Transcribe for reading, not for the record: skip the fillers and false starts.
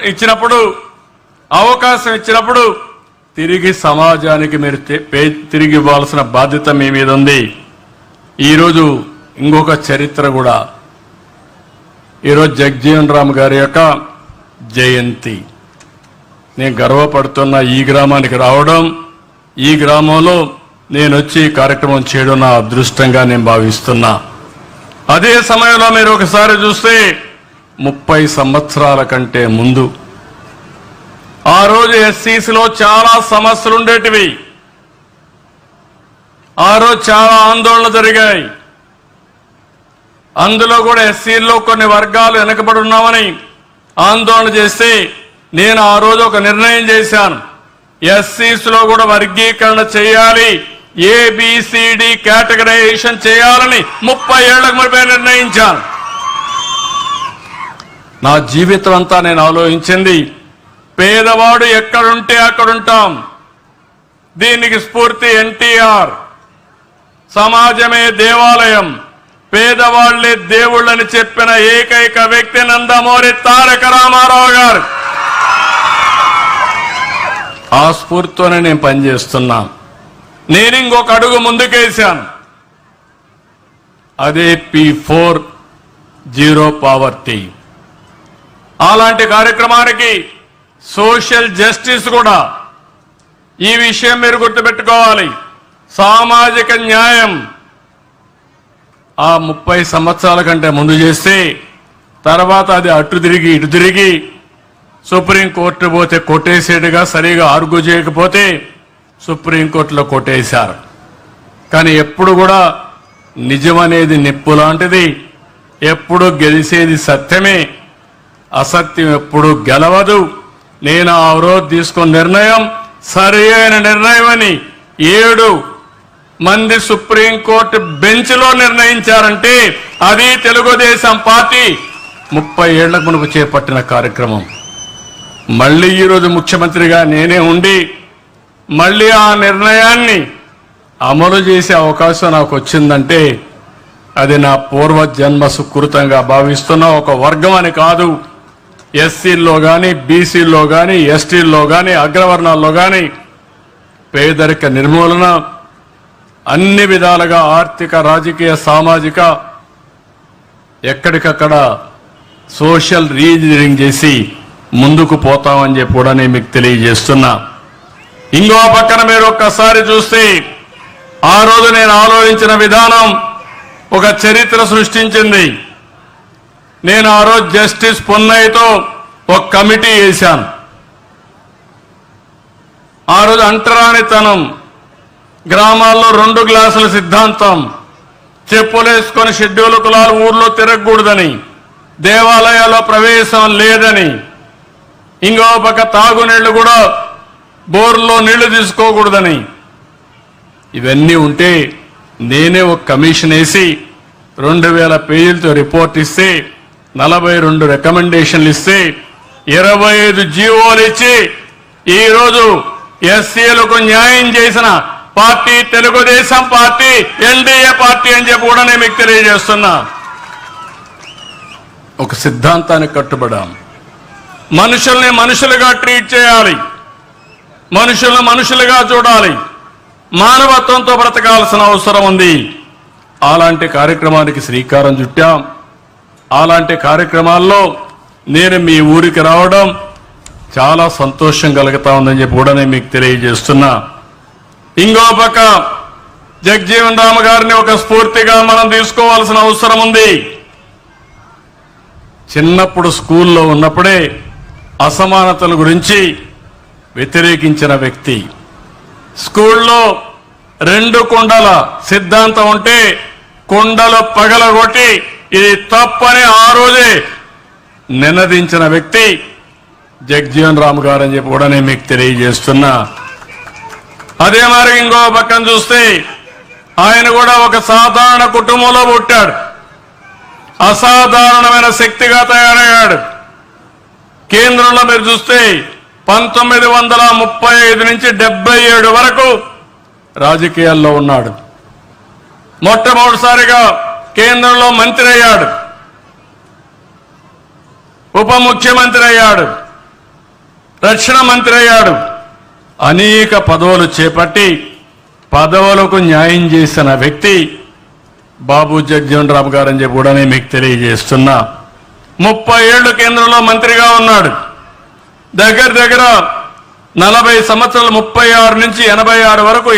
ఇచ్చినప్పుడు అవకాశం ఇచ్చినప్పుడు తిరిగి సమాజానికి మీరు తిరిగి ఇవ్వాల్సిన బాధ్యత మీ మీద ఉంది. ఈరోజు ఇంకొక చరిత్ర కూడా, ఈరోజు జగ్జీవన్ రామ్ గారి యొక్క జయంతి. నేను గర్వపడుతున్న ఈ గ్రామానికి రావడం, ఈ గ్రామంలో నేను వచ్చి కార్యక్రమం చేయడం నా అదృష్టంగా నేను భావిస్తున్నా. అదే సమయంలో మీరు ఒకసారి చూస్తే 30 సంవత్సరాల కంటే ముందు ఆ రోజు ఎస్సీసీలో చాలా సమస్యలు ఉండేటివి. ఆ రోజు చాలా ఆందోళనలు జరిగాయి. అందులో కూడా ఎస్సీల్లో కొన్ని వర్గాలు వెనకబడి ఉన్నామని ఆందోళన చేస్తే నేను ఆ రోజు ఒక నిర్ణయం చేశాను. ఎస్సీసీలో కూడా వర్గీకరణ చేయాలి, ఏబిసిడి కేటగరైజేషన్ చేయాలని 30 ఏళ్లకు మునిపే నిర్ణయించాను. నా జీవితం అంతా నేను ఆలోచించింది, పేదవాడు ఎక్కడుంటే అక్కడుంటాం. దీనికి స్ఫూర్తి ఎన్టీఆర్. సమాజమే దేవాలయం, పేదవాళ్లే దేవుళ్ళని చెప్పిన ఏకైక వ్యక్తి నందమూరి తారక రామారావు గారు. ఆ స్ఫూర్తితోనే నేను పనిచేస్తున్నా. నేను ఇంకొక అడుగు ముందుకేశాను. అదే P4 జీరో పావర్టీ. అలాంటి కార్యక్రమానికి సోషల్ జస్టిస్ కూడా, ఈ విషయం మీరు గుర్తుపెట్టుకోవాలి. సామాజిక న్యాయం ఆ 30 సంవత్సరాల కంటే ముందు చేస్తే తర్వాత అది అటు తిరిగి ఇటు తిరిగి సుప్రీంకోర్టు పోతే కొట్టేసేట్టుగా సరిగా ఆర్గ్యూ చేయకపోతే సుప్రీంకోర్టులో కొట్టేశారు. కానీ ఎప్పుడు కూడా నిజం అనేది నిప్పు లాంటిది, ఎప్పుడు గెలిచేది సత్యమే, అసత్యం ఎప్పుడు గెలవదు. నేను ఆ రోజు తీసుకున్న నిర్ణయం సరి అయిన నిర్ణయం అని 7 మంది సుప్రీంకోర్టు బెంచ్లో నిర్ణయించారంటే అది తెలుగుదేశం పార్టీ 30 ఏళ్లకు మునుపు చేపట్టిన కార్యక్రమం. మళ్ళీ ఈరోజు ముఖ్యమంత్రిగా నేనే ఉండి మళ్ళీ ఆ నిర్ణయాన్ని అమలు చేసే అవకాశం నాకు వచ్చిందంటే అది నా పూర్వజన్మ సుకృతంగా భావిస్తున్న ఒక వర్గం అని కాదు. ఎస్సీల్లో కానీ, బీసీల్లో కానీ, ఎస్టీల్లో కానీ, అగ్రవర్ణాల్లో కానీ పేదరిక నిర్మూలన, అన్ని విధాలుగా ఆర్థిక, రాజకీయ, సామాజిక ఎక్కడికక్కడ సోషల్ రీఇంజనీరింగ్ చేసి ముందుకు పోతామని చెప్పి కూడా నేను మీకు తెలియజేస్తున్నా. ఇంకో పక్కన మీరు ఒక్కసారి చూస్తే ఆ రోజు నేను ఆలోచించిన విధానం ఒక చరిత్ర సృష్టించింది. నేను ఆ రోజు జస్టిస్ పొన్నయ్యతో ఒక కమిటీ వేశాను. ఆ రోజు అంటరానితనం, గ్రామాల్లో 2 గ్లాసుల సిద్ధాంతం, చెప్పులేసుకొని షెడ్యూల్ కులాలు ఊర్లో తిరగకూడదని, దేవాలయాల్లో ప్రవేశం లేదని, ఇంకో పక్క తాగునీళ్లు కూడా బోర్లో నీళ్లు తీసుకోకూడదని, ఇవన్నీ ఉంటే నేనే ఒక కమిషన్ వేసి 2000 పేజీలతో రిపోర్ట్ ఇస్తే 42 రికమెండేషన్లు ఇస్తే 25 జీవోలు ఇచ్చి ఈరోజు ఎస్సీలకు న్యాయం చేసిన party Telugu Desam party, NDA party అని చెప్పి కూడా నేను మీకు తెలియజేస్తున్నా. ఒక సిద్ధాంతానికి కట్టుబడాం. మనుషుల్ని మనుషులుగా ట్రీట్ చేయాలి, మనుషులను మనుషులుగా చూడాలి, మానవత్వంతో బ్రతకాల్సిన అవసరం ఉంది. అలాంటి కార్యక్రమానికి శ్రీకారం చుట్టాం. అలాంటి కార్యక్రమాల్లో నేను మీ ఊరికి రావడం చాలా సంతోషం కలుగుతా ఉందని చెప్పి కూడా నేను మీకు తెలియజేస్తున్నా. ఇంకో పక్క జగ్జీవన్ రామ్ గారిని ఒక స్ఫూర్తిగా మనం తీసుకోవాల్సిన అవసరం ఉంది. చిన్నప్పుడు స్కూల్లో ఉన్నప్పుడే అసమానతల గురించి వ్యతిరేకించిన వ్యక్తి. స్కూల్లో 2 కుండల సిద్ధాంతం ఉంటే కుండలు పగలగొట్టి ఇది తప్పని ఆ రోజే నినదించిన వ్యక్తి జగ్జీవన్ రామ్ గారు అని చెప్పి కూడా నేను మీకు తెలియజేస్తున్నా. అదే మరి ఇంకో పక్కన చూస్తే ఆయన కూడా ఒక సాధారణ కుటుంబంలో పుట్టాడు, అసాధారణమైన శక్తిగా తయారయ్యాడు. కేంద్రంలో మీరు చూస్తే 1935 నుంచి 77 వరకు రాజకీయాల్లో ఉన్నాడు. మొట్టమొదటిసారిగా కేంద్రంలో మంత్రి అయ్యాడు, ఉప ముఖ్యమంత్రి అయ్యాడు, రక్షణ మంత్రి అయ్యాడు. అనేక పదవులు చేపట్టి పదవులకు న్యాయం చేసిన వ్యక్తి బాబు జగ్జీవన్ రామ్ గారు అని చెప్పి కూడా నేను మీకు తెలియజేస్తున్నా. 30 ఏళ్లు కేంద్రంలో మంత్రిగా ఉన్నాడు. దగ్గర 40 సంవత్సరాలు 36 నుంచి 86 వరకు